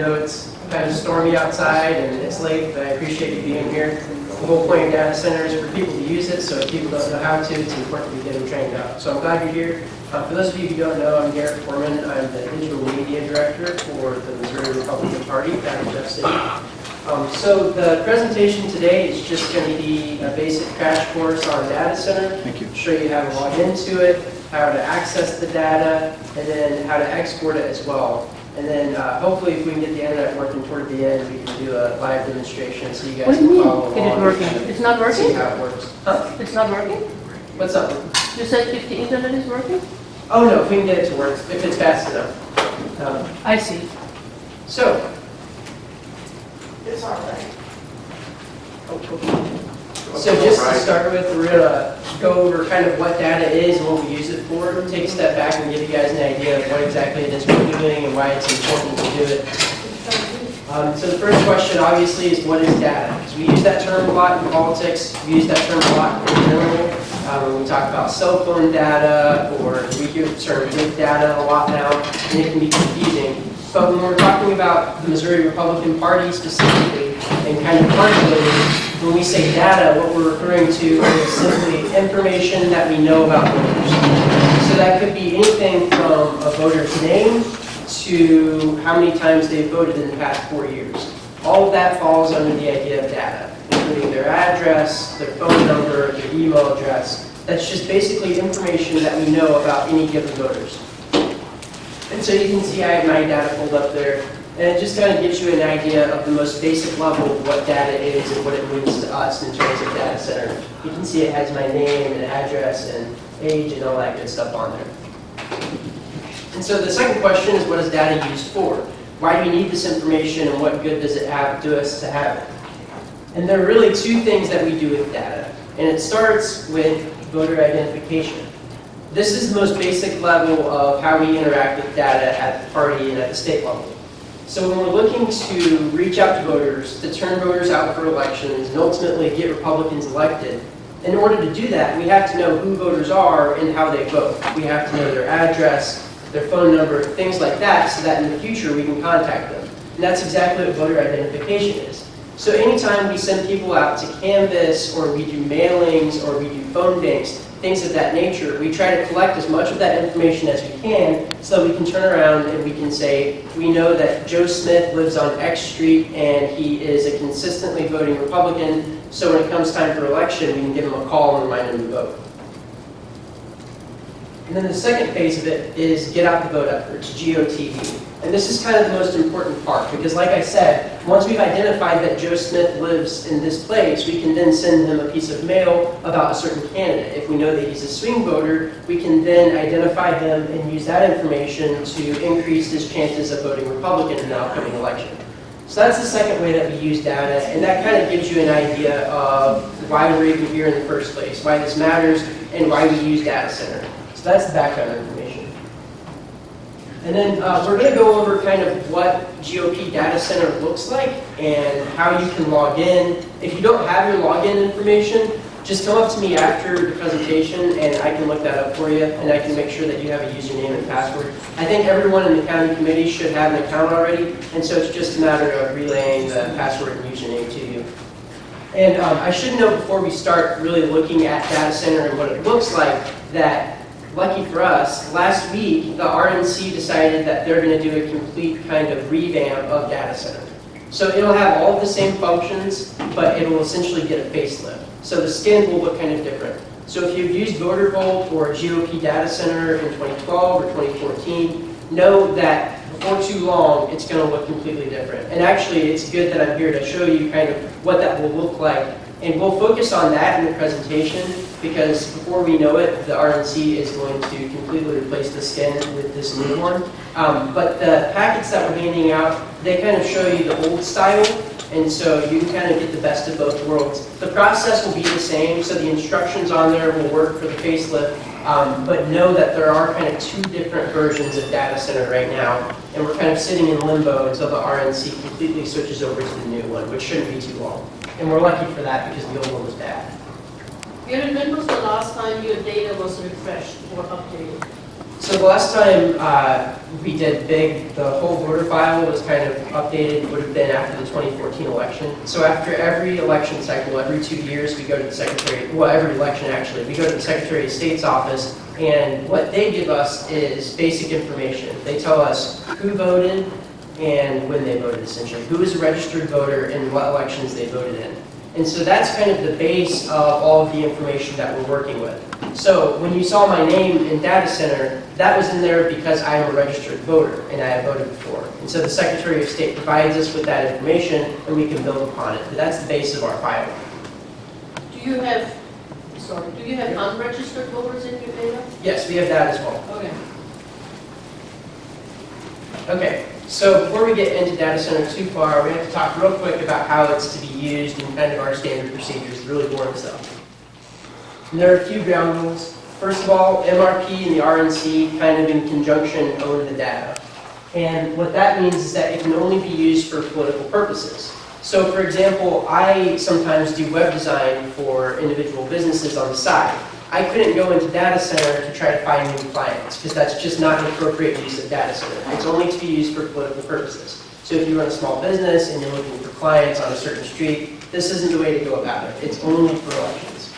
I know it's kind of stormy outside and it's late, but I appreciate you being here. The whole point of data center is for people to use it, so if people don't know how to, it's important to get them trained up. So I'm glad you're here. For those of you who don't know, I'm Garrett Foreman. I'm the Digital Media Director for the Missouri Republican Party down in Jeff City. So the presentation today is just going to be a basic crash course on data center. Thank you. Show you how to log into it, how to access the data, and then how to export it as well. And then hopefully if we can get the internet working toward the end, we can do a live demonstration so you guys can follow along. Get it working? It's not working? See how it works. Huh? It's not working? What's up? You said if the internet is working? Oh no, if we can get it to work, if it's fast enough. I see. So, It's all right. So just to start with, we're going to go over kind of what data is and what we use it for, take a step back and give you guys an idea of what exactly it is we're doing and why it's important to do it. So the first question obviously is what is data? Because we use that term a lot in politics, we use that term a lot in general. When we talk about cell phone data, or we hear the term big data a lot now, and it can be confusing. But when we're talking about the Missouri Republican Party specifically, and kind of particularly, when we say data, what we're referring to is simply information that we know about voters. So that could be anything from a voter's name to how many times they've voted in the past 4 years. All of that falls under the idea of data, including their address, their phone number, their email address. That's just basically information that we know about any given voters. And so you can see I have my data pulled up there. And it just kind of gives you an idea of the most basic level of what data is and what it means to us in terms of data center. You can see it has my name and address and age and all that good stuff on there. And so the second question is, what is data used for? Why do we need this information and what good does it have to us to have it? And there are really two things that we do with data. And it starts with voter identification. This is the most basic level of how we interact with data at the party and at the state level. So when we're looking to reach out to voters, to turn voters out for elections, and ultimately get Republicans elected, in order to do that, we have to know who voters are and how they vote. We have to know their address, their phone number, things like that, so that in the future we can contact them. And that's exactly what voter identification is. So anytime we send people out to canvass, or we do mailings, or we do phone banks, things of that nature, we try to collect as much of that information as we can so that we can turn around and we can say, we know that Joe Smith lives on X Street and he is a consistently voting Republican, so when it comes time for election, we can give him a call and remind him to vote. And then the second phase of it is get out the vote efforts, GOTV. And this is kind of the most important part because like I said, once we've identified that Joe Smith lives in this place, we can then send him a piece of mail about a certain candidate. If we know that he's a swing voter, we can then identify him and use that information to increase his chances of voting Republican in the upcoming election. So that's the second way that we use data, and that kind of gives you an idea of why we're even here in the first place, why this matters, and why we use data center. So that's the background information. And then we're going to go over kind of what GOP Data Center looks like and how you can log in. If you don't have your login information, just come up to me after the presentation and I can look that up for you and I can make sure that you have a username and password. I think everyone in the county committee should have an account already, and so it's just a matter of relaying the password and username to you. And I should note before we start really looking at Data Center and what it looks like that lucky for us, last week the RNC decided that they're going to do a complete kind of revamp of data center. So it'll have all of the same functions, but it'll essentially get a facelift. So the skin will look kind of different. So if you've used VoterVault or GOP Data Center in 2012 or 2014, know that before too long it's going to look completely different. And actually it's good that I'm here to show you kind of what that will look like. And we'll focus on that in the presentation because before we know it, the RNC is going to completely replace the skin with this new one. But the packets that we're handing out, they kind of show you the old style, and so you can kind of get the best of both worlds. The process will be the same, so the instructions on there will work for the facelift, but know that there are kind of two different versions of Data Center right now, and we're kind of sitting in limbo until the RNC completely switches over to the new one, which shouldn't be too long. And we're lucky for that because the old one was bad. When was the last time your data was refreshed or updated? So the last time we did big, the whole voter file was kind of updated, would have been after the 2014 election. So after every election cycle, every 2 years, we go to the Secretary, well, every election actually, we go to the Secretary of State's office, and what they give us is basic information. They tell us who voted and when they voted, essentially. Who is a registered voter and what elections they voted in. And so that's kind of the base of all of the information that we're working with. So when you saw my name in data center, that was in there because I am a registered voter and I have voted before. And so the Secretary of State provides us with that information and we can build upon it. But that's the base of our file. Do you have unregistered voters in your data? Yes, we have that as well. Okay. Okay, so before we get into data center too far, we have to talk real quick about how it's to be used and kind of our standard procedures, the really boring stuff. And there are a few ground rules. First of all, MRP and the RNC kind of in conjunction own the data. And what that means is that it can only be used for political purposes. So for example, I sometimes do web design for individual businesses on the side. I couldn't go into data center to try to find new clients because that's just not an appropriate use of data center. It's only to be used for political purposes. So if you run a small business and you're looking for clients on a certain street, this isn't the way to go about it. It's only for elections.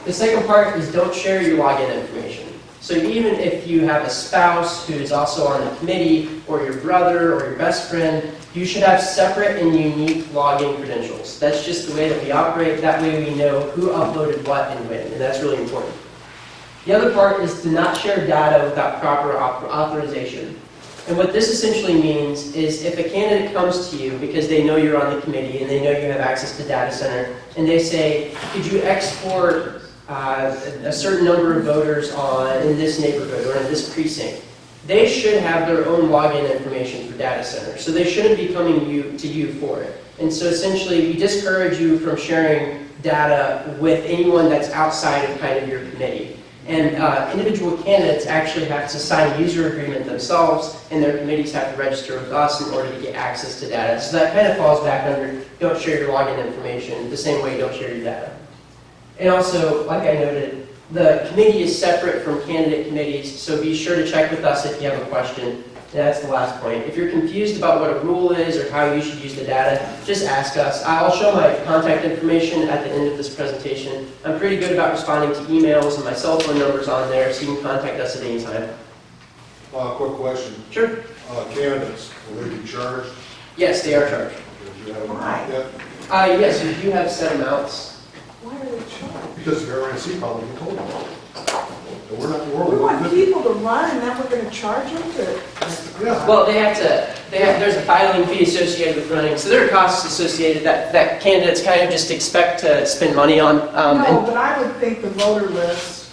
The second part is don't share your login information. So even if you have a spouse who is also on the committee, or your brother, or your best friend, you should have separate and unique login credentials. That's just the way that we operate. That way we know who uploaded what and when, and that's really important. The other part is to not share data without proper authorization. And what this essentially means is if a candidate comes to you because they know you're on the committee and they know you have access to data center, and they say, could you export a certain number of voters in this neighborhood or in this precinct, they should have their own login information for data center. So they shouldn't be coming to you for it. And so essentially, we discourage you from sharing data with anyone that's outside of kind of your committee. And individual candidates actually have to sign a user agreement themselves, and their committees have to register with us in order to get access to data. So that kind of falls back under don't share your login information the same way you don't share your data. And also, like I noted, the committee is separate from candidate committees, so be sure to check with us if you have a question. And that's the last point. If you're confused about what a rule is or how you should use the data, just ask us. I'll show my contact information at the end of this presentation. I'm pretty good about responding to emails, and my cell phone number's on there, so you can contact us at any time. Quick question. Sure. Candidates, will they be charged? Yes, they are charged. Do you have them yet? Yes, we do have set amounts. Why are they charged? Because the RNC probably told them. And we're not, We want people to run and then we're going to charge them to... Yeah. Well, there's a filing fee associated with running, so there are costs associated that candidates kind of just expect to spend money on. No, but I would think the voter list...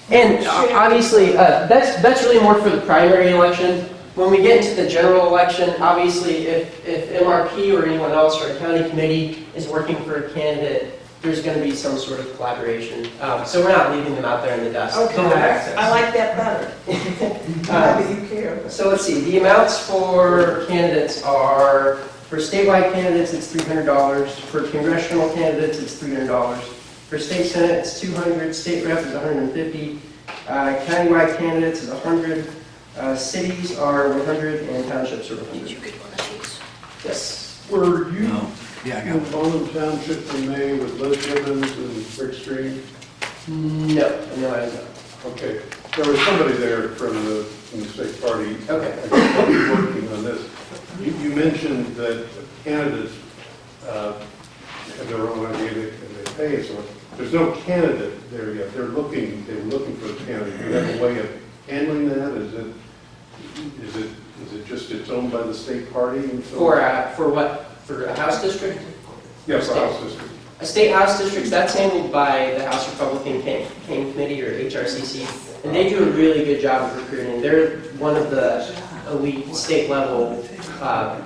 And obviously, that's really more for the primary election. When we get into the general election, obviously, if MRP or anyone else or a county committee is working for a candidate, there's going to be some sort of collaboration. So we're not leaving them out there in the dust. Okay, They'll have access. I like that better. Now that you care. So let's see, the amounts for candidates are, for statewide candidates, it's $300. For congressional candidates, it's $300. For state senate, it's $200. State rep is $150. Countywide candidates is $100. Cities are $100, and townships are $100. Did you get one of these? Yes. Were you Yeah, I in Bowman Township in May with Liz Gibbons and Rick Street? No, I was not. Okay, there was somebody there from the state party. Okay. Working on this. You mentioned that candidates have their own idea and they pay, so there's no candidate there yet. They're looking for a candidate. Do you have a way of handling that? Is it just it's owned by the state party? And so For what? For a House district? yeah, for House district. A state House district, that's handled by the House Republican Campaign Committee, or HRCC, and they do a really good job of recruiting. They're one of the elite state-level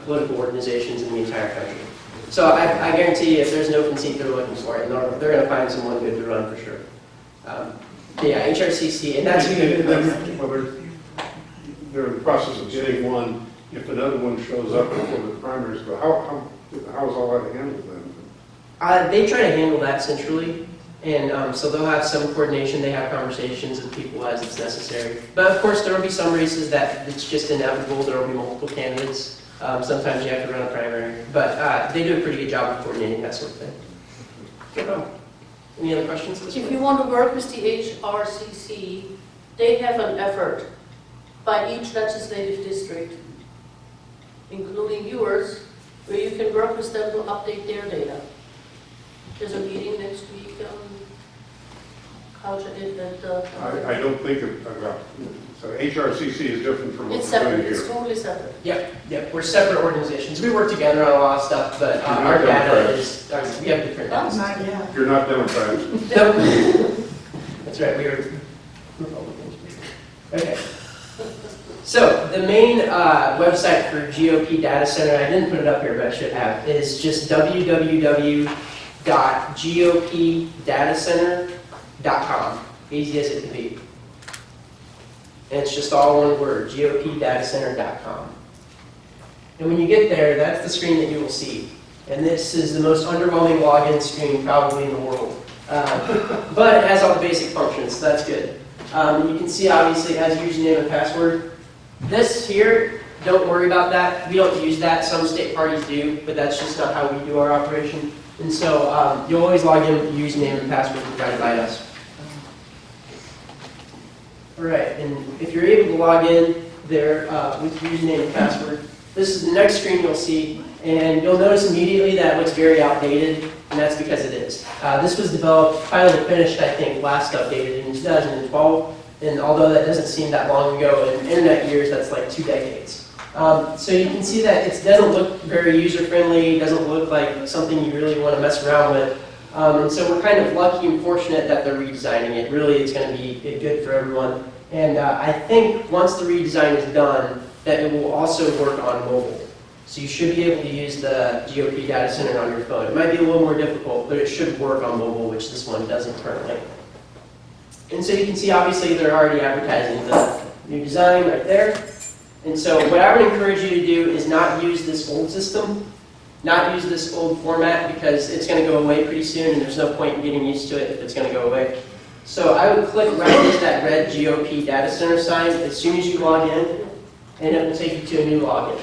political organizations in the entire country. So I guarantee you, if there's an open seat they're looking for, and they're going to find someone good to run for sure. Yeah, HRCC, and that's who They're in the process of getting one. If another one shows up before the primaries go, how is all that handled then? They try to handle that centrally, And so they'll have some coordination, they have conversations with people as it's necessary. But of course, there will be some races that it's just inevitable, there will be multiple candidates. Sometimes you have to run a primary, but they do a pretty good job of coordinating that sort of thing. No problem. Any other questions at this If point? you want to work with the HRCC, they have an effort by each legislative district, including yours, where you can work with them to update their data. There's a meeting next week, culture at I don't think about, so HRCC is different from what it's we're doing separate, it's here. totally separate. Yep, we're separate organizations. We work together on a lot of stuff, but You're not our data Democrats. is, we have different data. Not yet. You're not Democrats. Nope. That's right, we are Republicans. Okay. So the main website for GOP Data Center, I didn't put it up here, but I should have, is just www.gopdatacenter.com. Easy as it can be. And it's just all one word, gopdatacenter.com. And when you get there, that's the screen that you will see. And this is the most underwhelming login screen probably in the world. But it has all the basic functions, so that's good. You can see obviously it has username and password. This here, don't worry about that. We don't use that. Some state parties do, but that's just not how we do our operation. And so you'll always log in with the username and password provided by us. All right, and if you're able to log in there with your username and password, this is the next screen you'll see, and you'll notice immediately that it looks very outdated, and that's because it is. This was developed, finally finished, I think, last updated in 2012, and although that doesn't seem that long ago, in internet years, that's like 2 decades. So you can see that it doesn't look very user-friendly, doesn't look like something you really want to mess around with. And so we're kind of lucky and fortunate that they're redesigning it. Really, it's going to be good for everyone. And I think once the redesign is done, that it will also work on mobile. So you should be able to use the GOP Data Center on your phone. It might be a little more difficult, but it should work on mobile, which this one doesn't currently. And so you can see, obviously, they're already advertising the new design right there. And so what I would encourage you to do is not use this old system, not use this old format, because it's going to go away pretty soon, and there's no point in getting used to it if it's going to go away. So I would click right into that red GOP Data Center sign as soon as you log in, and it will take you to a new login.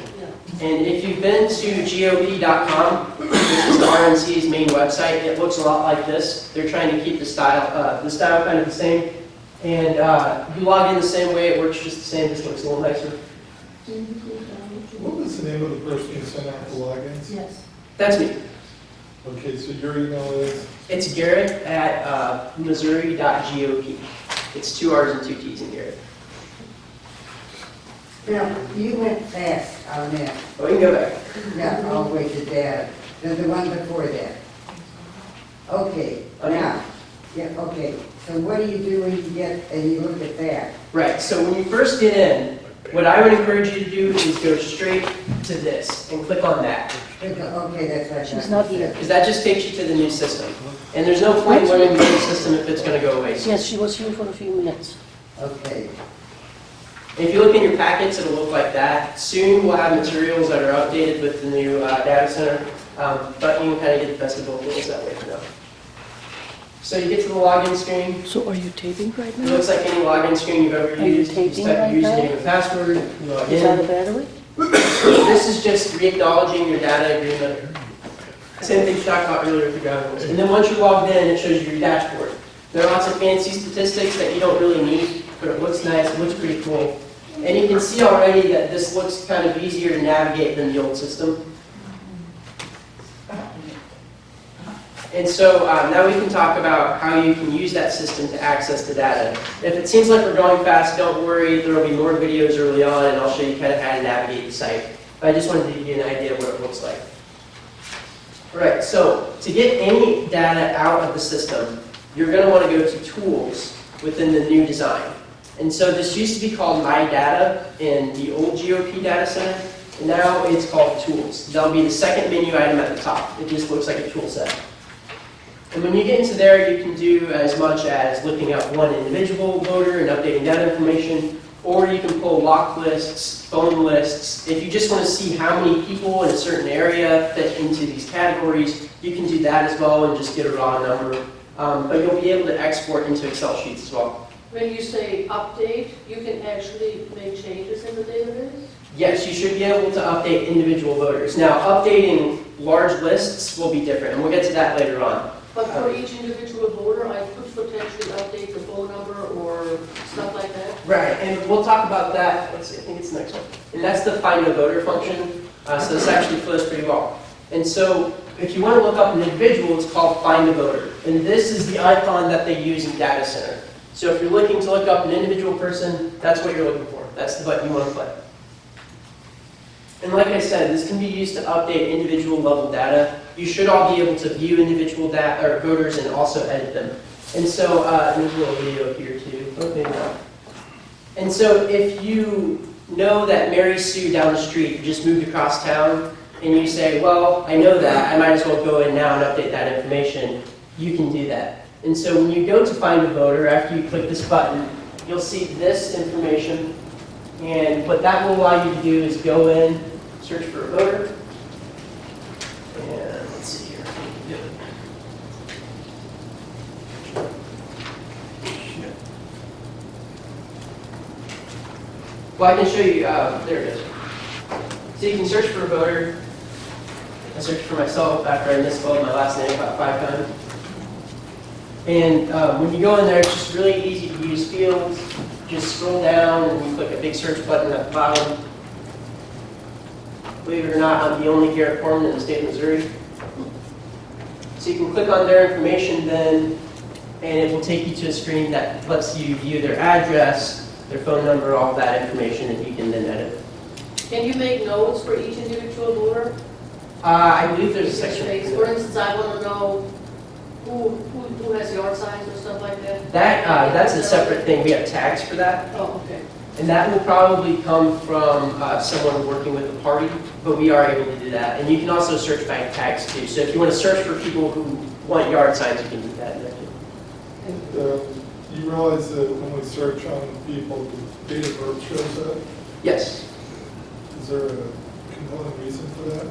And if you've been to gop.com, which is the RNC's main website, it looks a lot like this. They're trying to keep the style kind of the same. And you log in the same way, it works just the same, just looks a little nicer. What was the name of the person who sent out the logins? Yes. That's me. Okay, so your email is? It's Garrett at missouri.gop. It's 2 R's and 2 T's in Garrett. Now, you went fast on that, Oh, we can go back. yeah, all the way to that, the one before that. Okay, now, yeah, okay, so what do you do when you get, and you look at that? Right, so when you first get in, what I would encourage you to do is go straight to this and click on that. Okay, that's what I She's thought. not here. Because that just takes you to the new system. And there's no point in learning the new system if it's going to go away. So Yes, she was here for a few minutes. Okay, if you look in your packets, it'll look like that. Soon we'll have materials that are updated with the new data center, but you can kind of get the best of both worlds that way for now. So you get to the login screen. So are you taping right It now? looks like any login screen you've ever Are you used. You taping type right your now? username and password, you log Is that a in. battery? This is just re-acknowledging your data agreement. Same thing we talked about earlier with the ground rules. And then once you're logged in, it shows you your dashboard. There are lots of fancy statistics that you don't really need, but it looks nice, it looks pretty cool. And you can see already that this looks kind of easier to navigate than the old system. And so now we can talk about how you can use that system to access the data. If it seems like we're going fast, don't worry, there will be more videos early on, and I'll show you kind of how to navigate the site. But I just wanted to give you an idea of what it looks like. All right, so to get any data out of the system, you're going to want to go to Tools within the new design. And so this used to be called My Data in the old GOP Data Center, and now it's called Tools. That'll be the second menu item at the top. It just looks like a tool set. And when you get into there, you can do as much as looking up one individual voter and updating that information, or you can pull lock lists, phone lists. If you just want to see how many people in a certain area fit into these categories, you can do that as well and just get a raw number. but you'll be able to export into Excel sheets as well. When you say update, you can actually make changes in the database? Yes, you should be able to update individual voters. Now, updating large lists will be different, and we'll get to that later on. But for each individual voter, I could potentially update the phone number or stuff like that? Right, and we'll talk about that, let's see, I think it's the next one. And that's the find a voter function, so this actually flows pretty well. And so, if you want to look up an individual, it's called find a voter. And this is the icon that they use in data center. So if you're looking to look up an individual person, that's what you're looking for. That's the button you want to click. And like I said, this can be used to update individual level data. You should all be able to view individual data or voters and also edit them. And so there's a little video here too. Oh, maybe not. And so if you know that Mary Sue down the street just moved across town, and you say, well, I know that, I might as well go in now and update that information, you can do that. And so when you go to find a voter, after you click this button, you'll see this information. And what that will allow you to do is go in, search for a voter. And let's see here. Well, I can show you, there it is. So you can search for a voter. I searched for myself after I misspelled my last name about 5 times. And when you go in there, it's just really easy to use fields. Just scroll down and you click a big search button at the bottom. Believe it or not, I'm the only Garrett Foreman in the state of Missouri. So you can click on their information then, and it will take you to a screen that lets you view their address, their phone number, all that information that you can then edit. Can you make notes for each individual voter? I believe there's a section. For instance, I want to know who has yard signs or stuff like that? That's a separate thing. We have tags for that. Oh, okay. And that will probably come from someone working with the party, but we are able to do that. And you can also search by tags too. So if you want to search for people who want yard signs, you can do that in there too. You realize that when we search on people, the date of birth shows up? Yes. Is there a compelling reason for that?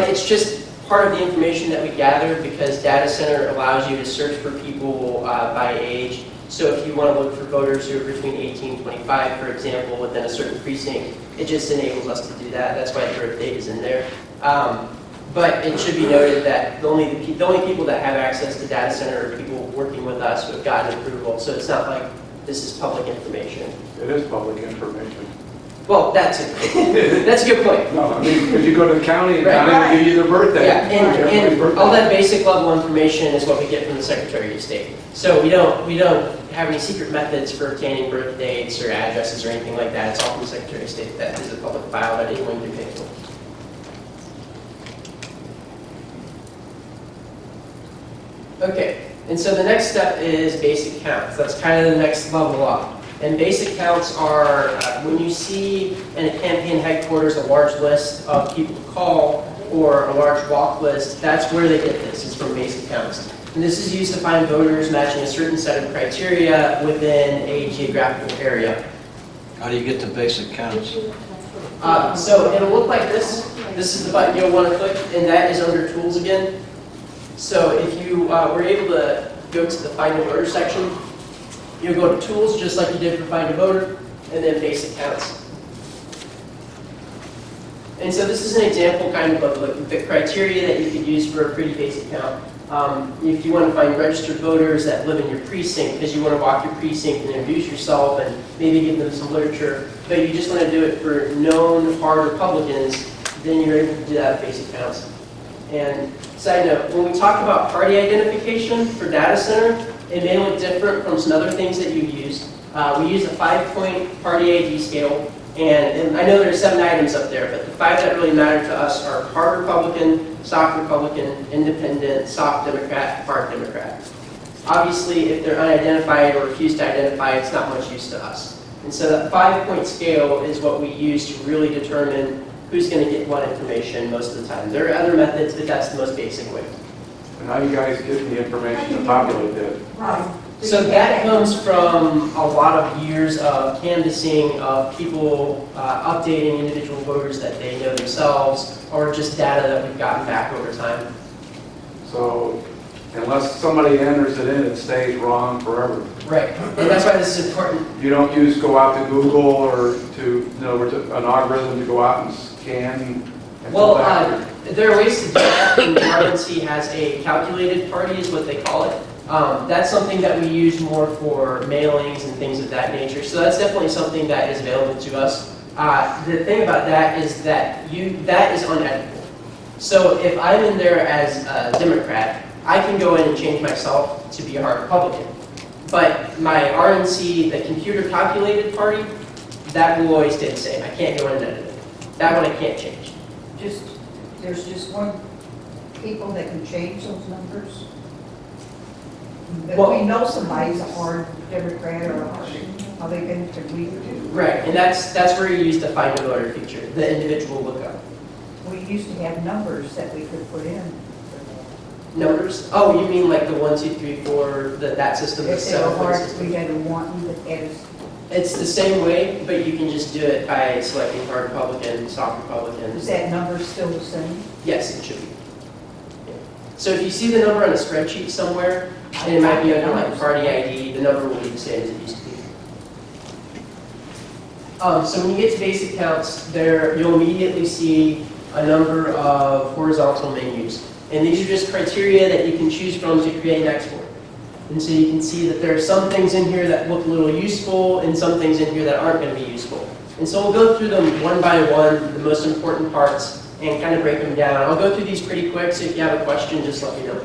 It's just part of the information that we gather because data center allows you to search for people by age. So if you want to look for voters who are between 18 and 25, for example, within a certain precinct, it just enables us to do that. That's why the birth date is in there. But it should be noted that the only people that have access to data center are people working with us who have gotten approval. So it's not like this is public information. It is public information. Well, that's a good point. No, I mean, because you go to the county and Right. county will give you their birthday. Yeah, Everybody's and birthday. all that basic level information is what we get from the Secretary of State. So we don't have any secret methods for obtaining birth dates or addresses or anything like that. It's all from the Secretary of State. That is a public file that anyone can pay for. Okay, and so the next step is basic counts. That's kind of the next level up. And basic counts are when you see in a campaign headquarters a large list of people to call or a large walk list, that's where they get this, is from basic counts. And this is used to find voters matching a certain set of criteria within a geographical area. How do you get to basic counts? So it'll look like this. This is the button you'll want to click, and that is under Tools again. So if you were able to go to the Find a Voter section, you'll go to Tools, just like you did for Find a Voter, and then Basic Counts. And so this is an example kind of the criteria that you could use for a pretty basic count. If you want to find registered voters that live in your precinct, because you want to walk your precinct and introduce yourself and maybe give them some literature, but you just want to do it for known hard Republicans, then you're able to do that with basic counts. And side note, when we talk about party identification for data center, it may look different from some other things that you use. We use a 5-point party ID scale, and I know there's 7 items up there, but the 5 that really matter to us are hard Republican, soft Republican, independent, soft Democrat, hard Democrat. Obviously, if they're unidentified or refuse to identify, it's not much use to us. And so that 5-point scale is what we use to really determine who's going to get what information most of the time. There are other methods, but that's the most basic way. And how you guys get the information to populate that? Right. So that comes from a lot of years of canvassing of people updating individual voters that they know themselves, or just data that we've gotten back over time. So Unless somebody enters it in, it stays wrong forever. Right, and that's why this is important. You don't go out to Google or to, in other words, an algorithm to go out and scan and Well, fill out. there are ways to do that, and the RNC has a calculated party is what they call it. That's something that we use more for mailings and things of that nature, so that's definitely something that is available to us. The thing about that is that that is uneditable. So if I'm in there as a Democrat, I can go in and change myself to be a hard Republican. But my RNC, the computer calculated party, that will always stay the same. I can't go in and edit it. That one I can't change. There's just one people that can change those numbers. If Well- we know somebody's a hard Democrat or a hard, how they can we do. Right, and that's where you use the find a voter feature, the individual lookup. We used to have numbers that we could put in. Numbers? Oh, you mean like the 1, 2, 3, 4, that system, the If they were 7 hard, system? we had to want you to add us. It's the same way, but you can just do it by selecting hard Republican, soft Republican. Is that number still the same? Yes, it should be. Yeah. So if you see the number on a spreadsheet somewhere, and it might be under like party ID, the number will be the same as it used to be. So when you get to basic counts, there you'll immediately see a number of horizontal menus. And these are just criteria that you can choose from to create an export. And so you can see that there are some things in here that look a little useful and some things in here that aren't going to be useful. And so we'll go through them one by one, the most important parts, and kind of break them down. I'll go through these pretty quick, so if you have a question, just let me know.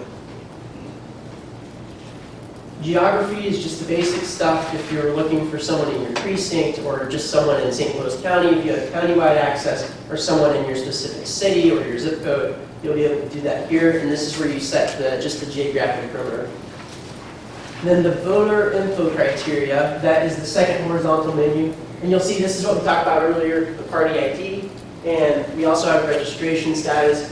Geography is just the basic stuff if you're looking for someone in your precinct or just someone in St. Louis County, if you have countywide access, or someone in your specific city or your zip code, you'll be able to do that here. And this is where you set just the geographic perimeter. Then the voter info criteria, that is the second horizontal menu. And you'll see this is what we talked about earlier, the party ID. And we also have registration status.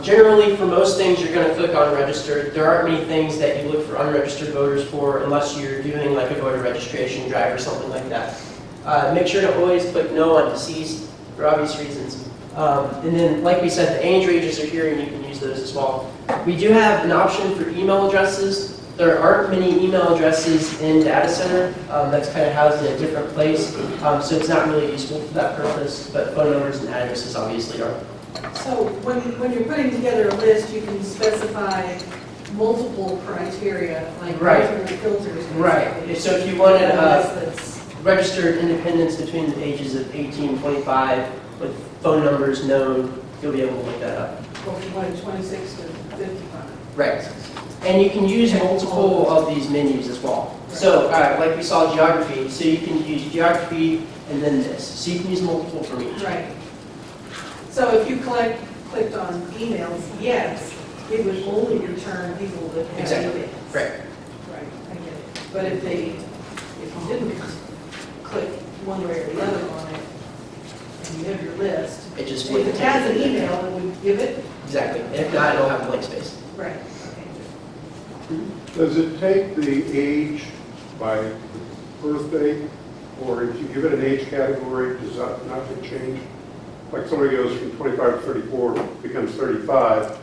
Generally, for most things, you're going to click on register. There aren't many things that you look for unregistered voters for unless you're doing like a voter registration drive or something like that. Make sure to always click no on deceased for obvious reasons. And then, like we said, the age ranges are here and you can use those as well. We do have an option for email addresses. There aren't many email addresses in Data Center. That's kind of housed in a different place. So it's not really useful for that purpose, but phone numbers and addresses obviously are. So when you're putting together a list, you can specify multiple criteria, like Right. different filters. Right. basically. So if you wanted A list that's- registered independents between the ages of 18 and 25 with phone numbers known, you'll be able to look that up. Or if you wanted 26 to 55. Right. And you can use multiple of these menus as well. So like we saw geography, so you can use geography and then this. So you can use multiple from each. Right. So if you clicked on emails, yes, it would only return people that have Exactly. emails. Right. Right, I get it. But if you didn't click one way or the other on it, and you have your list, It just if would it has an email, it would give it. Exactly. And if not, it'll have blank space. Right, okay. Does it take the age by birthday, or if you give it an age category, does that not change? Like somebody goes from 25 to 34, becomes 35,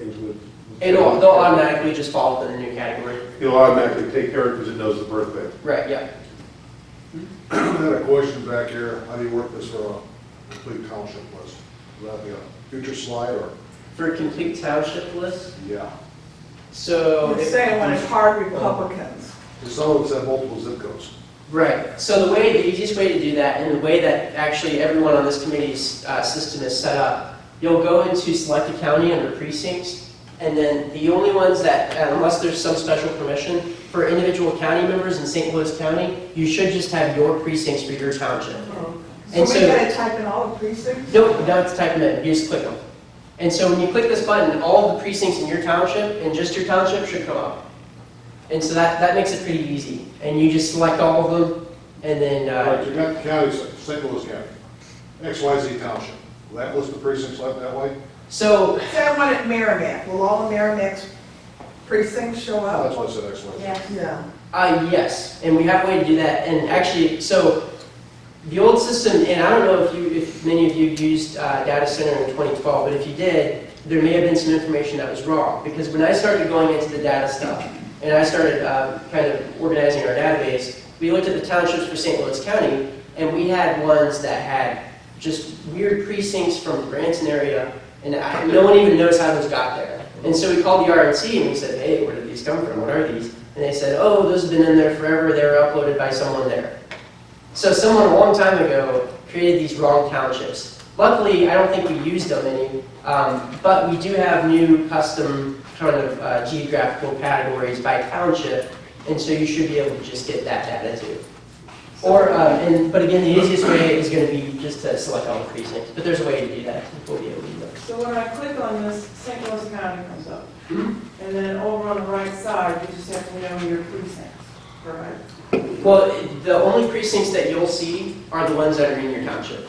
into They'll automatically just fall within a new category. it'll automatically take care of it because it knows the birthday. Right, yeah. I had a question back here. How do you work this for a complete township list? Will that be a future slide or? For a complete township list, Yeah. so. You're saying when it's hard Republicans. Some of them have multiple zip codes. Right. So the easiest way to do that, and the way that actually everyone on this committee's system is set up, you'll go into select a county under precincts, and then the only ones that, unless there's some special permission, for individual county members in St. Louis County, you should just have your precincts for your township. And So we gotta type in all the precincts? Nope, you don't have to type them in, you just click them. And so when you click this button, all of the precincts in your township, and just your township, should come up. And so that makes it pretty easy. And you just select all of them, and then, Right, you got counties, St. Louis County, XYZ Township. Will that list of precincts like that way? so, Say I want it Merrimack, will all the Merrimack's precincts show Oh, up? that's why I said XYZ. Yeah. yes, and we have a way to do that. And actually, so The old system, and I don't know if many of you used Data Center in 2012, but if you did, there may have been some information that was wrong. Because when I started going into the data stuff, and I started kind of organizing our database, we looked at the townships for St. Louis County, and we had ones that had just weird precincts from the Branson area, and no one even knows how those got there. And so we called the RNC and we said, hey, where did these come from? What are these? And they said, oh, those have been in there forever. They were uploaded by someone there. So someone a long time ago created these wrong townships. Luckily, I don't think we used them any, but we do have new custom kind of geographical categories by township, and so you should be able to just get that data too. Or, but again, the easiest way is going to be just to select all the precincts, but there's a way to do that. We'll be able to do that. So when I click on this, St. Louis County comes up. And then over on the right side, you just have to know your precincts, correct? Well, the only precincts that you'll see are the ones that are in your township.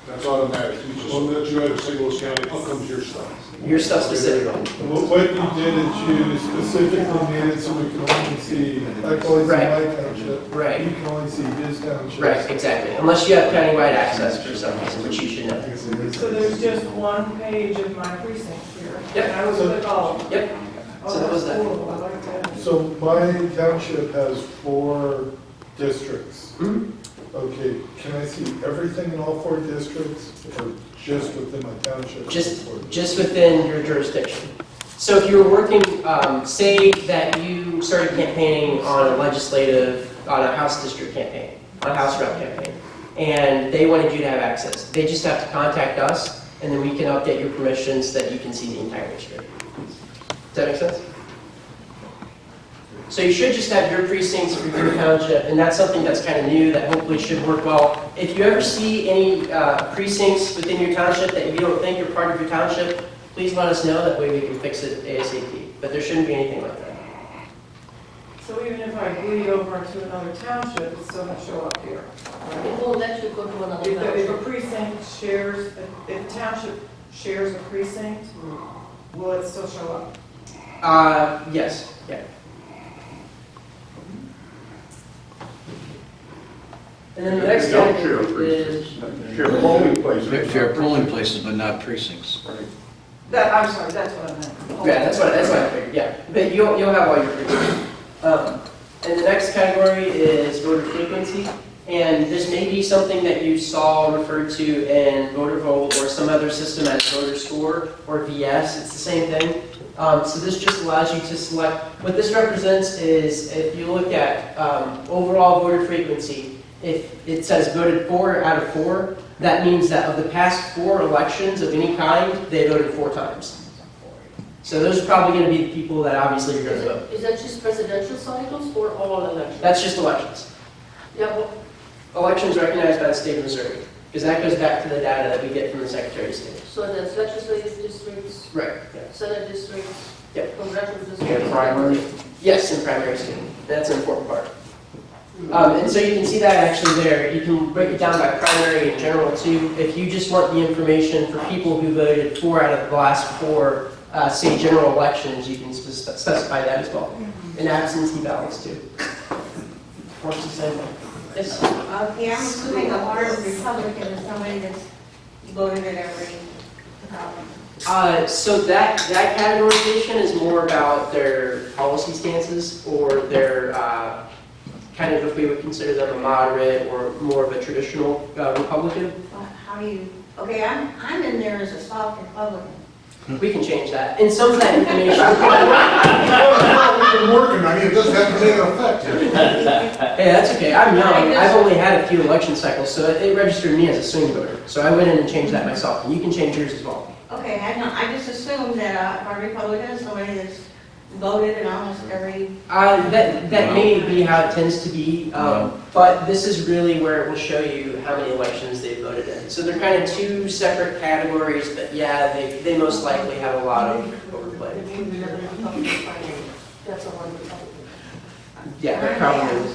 That's automatic. You just, that you have St. Louis County, up comes your stuff. Your stuff specifically. What you did is you specifically made it so we can only see, I can only see my township. Right. You can only see his township. Right, exactly. Unless you have countywide access for some reason, which you should know. So there's just one page of my precincts here. Yep. And I would click all of them. Yep. Oh, So that was that's that. cool. I like that. So my township has 4 districts. Mhm. Okay, can I see everything in all 4 districts or just within my township? Just within your jurisdiction. So if you were working, say that you started campaigning on a House district campaign, on a House rep campaign, and they wanted you to have access. They just have to contact us, and then we can update your permissions so that you can see the entire district. Does that make sense? So you should just have your precincts for your township, and that's something that's kind of new that hopefully should work well. If you ever see any precincts within your township that you don't think are part of your township, please let us know. That way we can fix it ASAP. But there shouldn't be anything like that. So even if I bleed over into another township, it still won't show up here. It won't let you go to another If a township. precinct shares, if a township shares a precinct, will it still show up? Yes. Yeah. And then the next They don't category is Share polling places. Share polling places, but not precincts. I'm sorry, that's what I meant. yeah, that's what I figured. Yeah, but you'll have all your precincts. And the next category is voter frequency, and this may be something that you saw referred to in VoterVote or some other system as voter score or VS. It's the same thing. So this just allows you to select. What this represents is if you look at overall voter frequency. If it says voted 4 out of 4, that means that of the past 4 elections of any kind, they voted 4 times. So those are probably going to be the people that obviously you're going to vote. Is that just presidential cycles or all elections? That's just elections. Yeah, well, Elections recognized by the state of Missouri, because that goes back to the data that we get from the Secretary of State. so that's legislative districts, Right. Yeah. senate districts, Yep. congressional districts. And primary. Yes, in primary state. That's an important part. And so you can see that actually there. You can break it down by primary and general too. If you just want the information for people who voted 4 out of the last 4, say general elections, you can specify that as well. And absentee ballots too. Works the same way. Yes. Yeah, I'm assuming a large Republican is somebody that's voted at every, So that categorization is more about their policy stances or their kind of, if we would consider them a moderate or more of a traditional Republican. how do you, okay, I'm in there as a soft Republican. We can change that. And some of that information. We've been working, I mean, it doesn't have to take an effect here. Hey, that's okay. I'm young. I've only had a few election cycles, so it registered me as a swing voter. So I went in and changed that myself, and you can change yours as well. Okay, I just assumed that a Republican is somebody that's voted in almost every, That may be how it tends to be, but this is really where it will show you how many elections they voted in. So they're kind of 2 separate categories, but yeah, they most likely have a lot of overplay. That's a one Republican. Yeah, they're probably.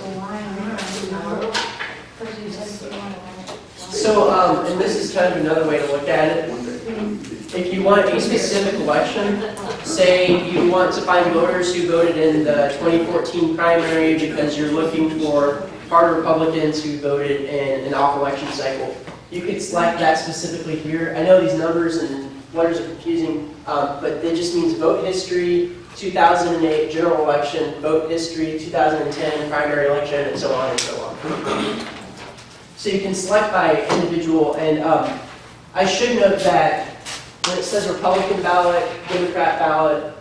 So So, and this is kind of another way to look at it. If you want a specific election, say you want to find voters who voted in the 2014 primary because you're looking for part of Republicans who voted in an off-election cycle. You could select that specifically here. I know these numbers and letters are confusing, but it just means vote history, 2008 general election, vote history, 2010 primary election, and so on and so on. So you can select by individual, and I should note that when it says Republican ballot, Democrat ballot,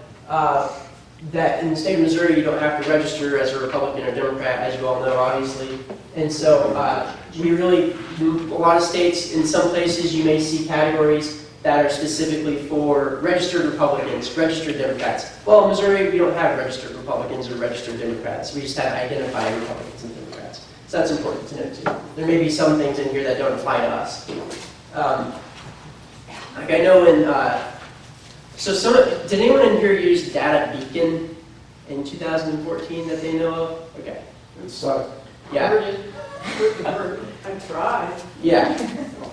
that in the state of Missouri you don't have to register as a Republican or Democrat, as you all know, obviously. And so we really, a lot of states, in some places you may see categories that are specifically for registered Republicans, registered Democrats. Well, in Missouri we don't have registered Republicans or registered Democrats. We just have identified Republicans and Democrats. So that's important to note too. There may be some things in here that don't apply to us. Like I know in, did anyone in here use Data Beacon in 2014 that they know of? Okay. It sucked. Yeah. I tried. Yeah.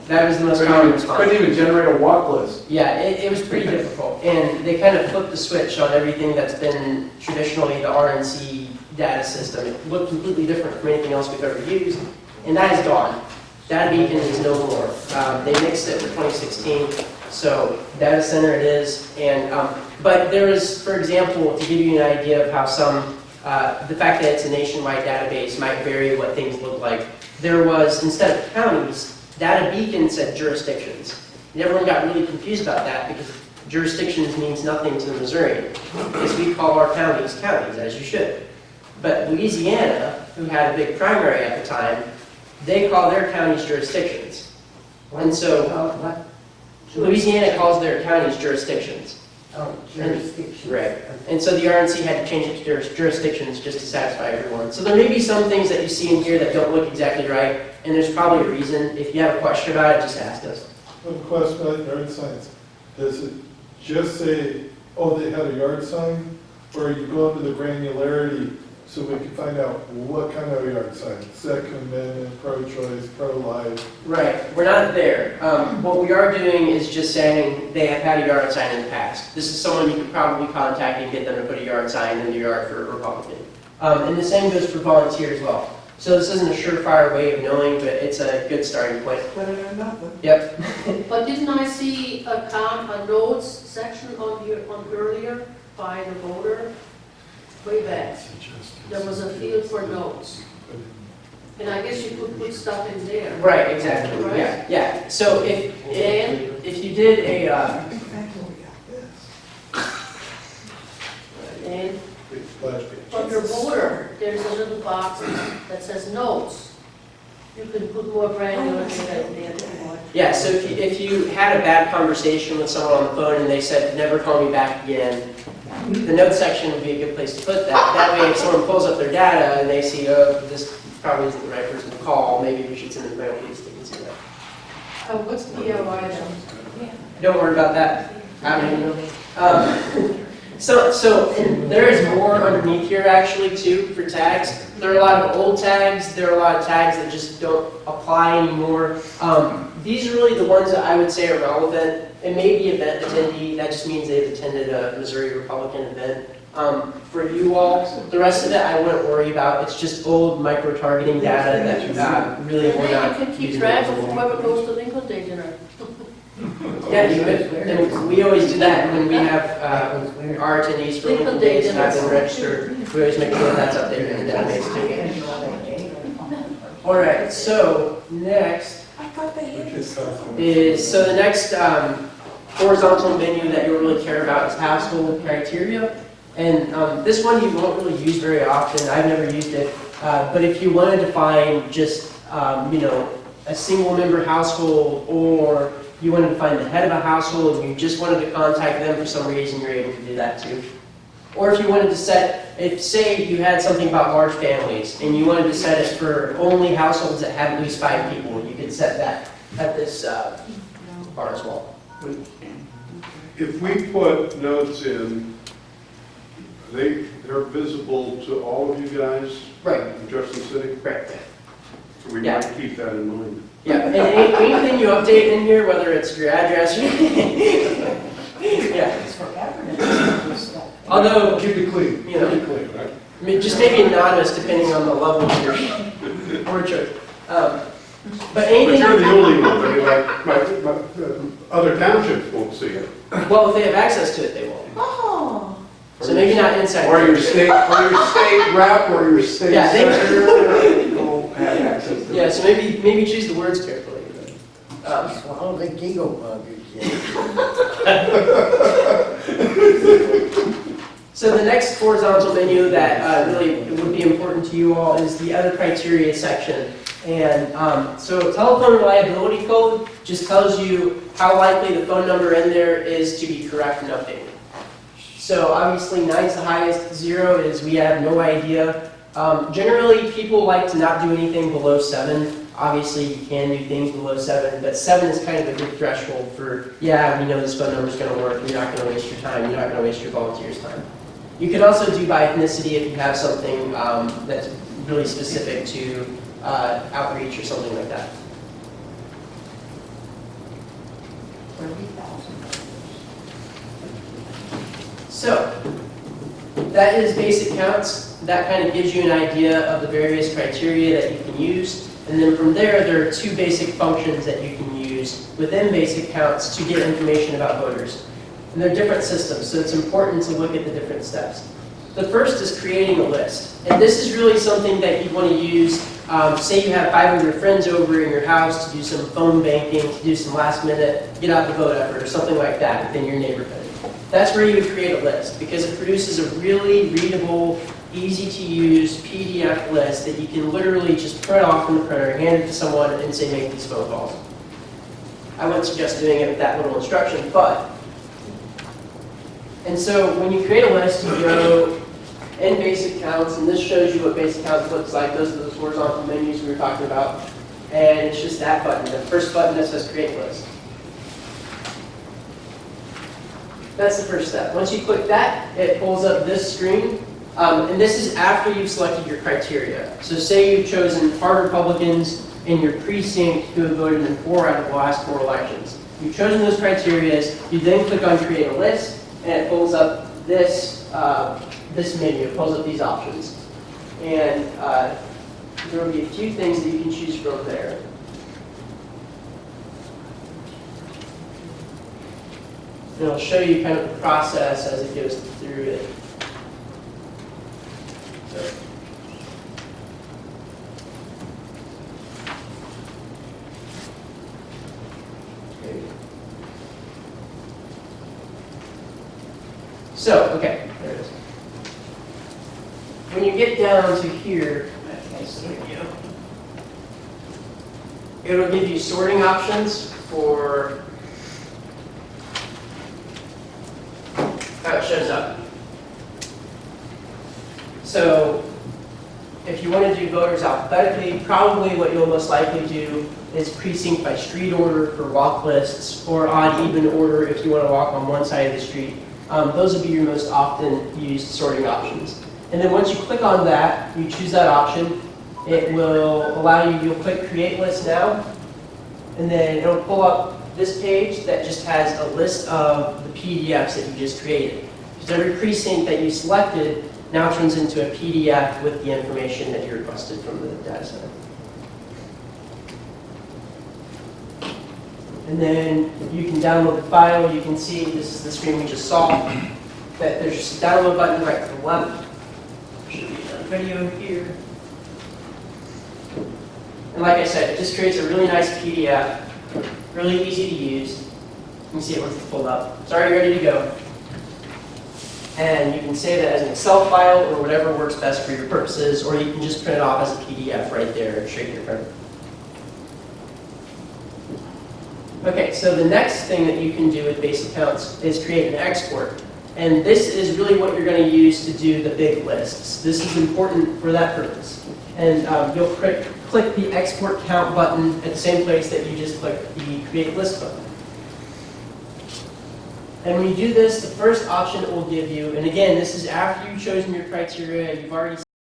That was the most common response. Couldn't even generate a walk list. Yeah, it was pretty difficult. And they kind of flipped the switch on everything that's been traditionally the RNC data system. It looked completely different from anything else we've ever used. And that is gone. Data Beacon is no more. They mixed it for 2016. So data center it is. And but there is, for example, to give you an idea of how some, the fact that it's a nationwide database might vary what things look like. There was, instead of counties, Data Beacon said jurisdictions. And everyone got really confused about that because jurisdictions means nothing to the Missourian. Because we call our counties counties, as you should. But Louisiana, who had a big primary at the time, they call their counties jurisdictions. And so Louisiana calls their counties jurisdictions. Oh, jurisdiction. Right. And so the RNC had to change it to jurisdictions just to satisfy everyone. So there may be some things that you see in here that don't look exactly right, and there's probably a reason. If you have a question about it, just ask us. One question about yard signs. Does it just say, oh, they had a yard sign? Or you go into the granularity so we can find out what kind of yard sign? Second Amendment, pro-choice, pro-life? Right. We're not there. What we are doing is just saying they have had a yard sign in the past. This is someone you could probably contact and get them to put a yard sign in the yard for a Republican. And the same goes for volunteer as well. So this isn't a surefire way of knowing, but it's a good starting point. Better than nothing. Yep. But didn't I see a notes section on earlier by the voter? Way back. There was a field for notes. And I guess you could put stuff in there. Right, exactly. Right? Yeah, yeah. So if you did a And under voter, there's a little box that says notes. You can put more granular data in there if you want. yeah, so if you had a bad conversation with someone on the phone and they said, never call me back again, the notes section would be a good place to put that. That way if someone pulls up their data and they see, oh, this probably isn't the right person to call, maybe we should send an email, please, they can see that. What's the POI then? Don't worry about that. I don't even know. So and there is more underneath here actually too for tags. There are a lot of old tags. There are a lot of tags that just don't apply anymore. These are really the ones that I would say are relevant. It may be event attendee. That just means they've attended a Missouri Republican event. For you all, the rest of it I wouldn't worry about. It's just old micro-targeting data that really And we're then not you can keep using track of anymore. whoever goes to Lincoln Day dinner. Yeah, you could. And we always do that when we have our attendees for local days have been registered. We always make sure that's updated in the database too. All right, so next is, so the next horizontal menu that you'll really care about is household criteria. And this one you won't really use very often. I've never used it. But if you wanted to find just, a single member household, or you wanted to find the head of a household and you just wanted to contact them for some reason, you're able to do that too. Or if you wanted to set, if say you had something about large families and you wanted to set it for only households that have at least 5 people, you could set that at this bar as well. If we put notes in, they're visible to all of you guys? Right. In Jefferson City? Right. So we Yeah. might keep that in mind. Yeah, and anything you update in here, whether it's your address or yeah. Although, Keep it clean, you know, keep it clean, right? I mean, just maybe anonymous depending on the level of your Or choice. But But anything. you're the only one, I mean, like, other townships won't see it. Well, if they have access to it, they won't. Oh, So maybe not inside. Or your state rep, or your state Yeah, they- senator will have access to Yeah, it. so maybe choose the words carefully. Swallow the giggle bug again. So the next horizontal menu that really would be important to you all is the other criteria section. And so telephone reliability code just tells you how likely the phone number in there is to be correct and updated. So obviously 9 is the highest, 0 is we have no idea. Generally, people like to not do anything below 7. Obviously, you can do things below 7, but 7 is kind of a good threshold for, yeah, we know this phone number is going to work. You're not going to waste your time. You're not going to waste your volunteers' time. You can also do by ethnicity if you have something that's really specific to outreach or something like that. 30,000. So, that is basic counts. That kind of gives you an idea of the various criteria that you can use. And then from there are 2 basic functions that you can use within basic counts to get information about voters. And they're different systems, so it's important to look at the different steps. The first is creating a list. And this is really something that you want to use. Say you have 5 of your friends over in your house to do some phone banking, to do some last minute get out the vote effort or something like that within your neighborhood. That's where you would create a list because it produces a really readable, easy to use PDF list that you can literally just print off from the printer, hand it to someone and say make these phone calls. I wouldn't suggest doing it with that little instruction, but. And so when you create a list, you go in basic counts, and this shows you what basic counts looks like. Those are those horizontal menus we were talking about. And it's just that button, the first button that says create list. That's the first step. Once you click that, it pulls up this screen. And this is after you've selected your criteria. So say you've chosen hard Republicans in your precinct who have voted in 4 out of the last 4 elections. You've chosen those criteria. You then click on create a list, and it pulls up this, this menu. It pulls up these options. And there will be a few things that you can choose from there. And I'll show you kind of the process as it goes through it. So, okay, there it is. When you get down to here, it'll give you sorting options for how it shows up. So, if you want to do voters alphabetically, probably what you'll most likely do is precinct by street order for walk lists, or odd even order if you want to walk on one side of the street. Those will be your most often used sorting options. And then once you click on that, you choose that option, it will allow you, you'll click create list now, and then it'll pull up this page that just has a list of the PDFs that you just created. Because every precinct that you selected now turns into a PDF with the information that you requested from the data center. And then you can download the file. You can see, this is the screen we just saw, that there's just a download button right to the left. Should be a video here. And like I said, it just creates a really nice PDF, really easy to use. You can see it once it's pulled up. It's already ready to go. And you can save it as an Excel file or whatever works best for your purposes, or you can just print it off as a PDF right there straight to your printer. Okay, so the next thing that you can do with basic counts is create an export. And this is really what you're going to use to do the big lists. This is important for that purpose. And you'll click the export count button at the same place that you just clicked the create list button. And when you do this, the first option it will give you, and again, this is after you've chosen your criteria, you've already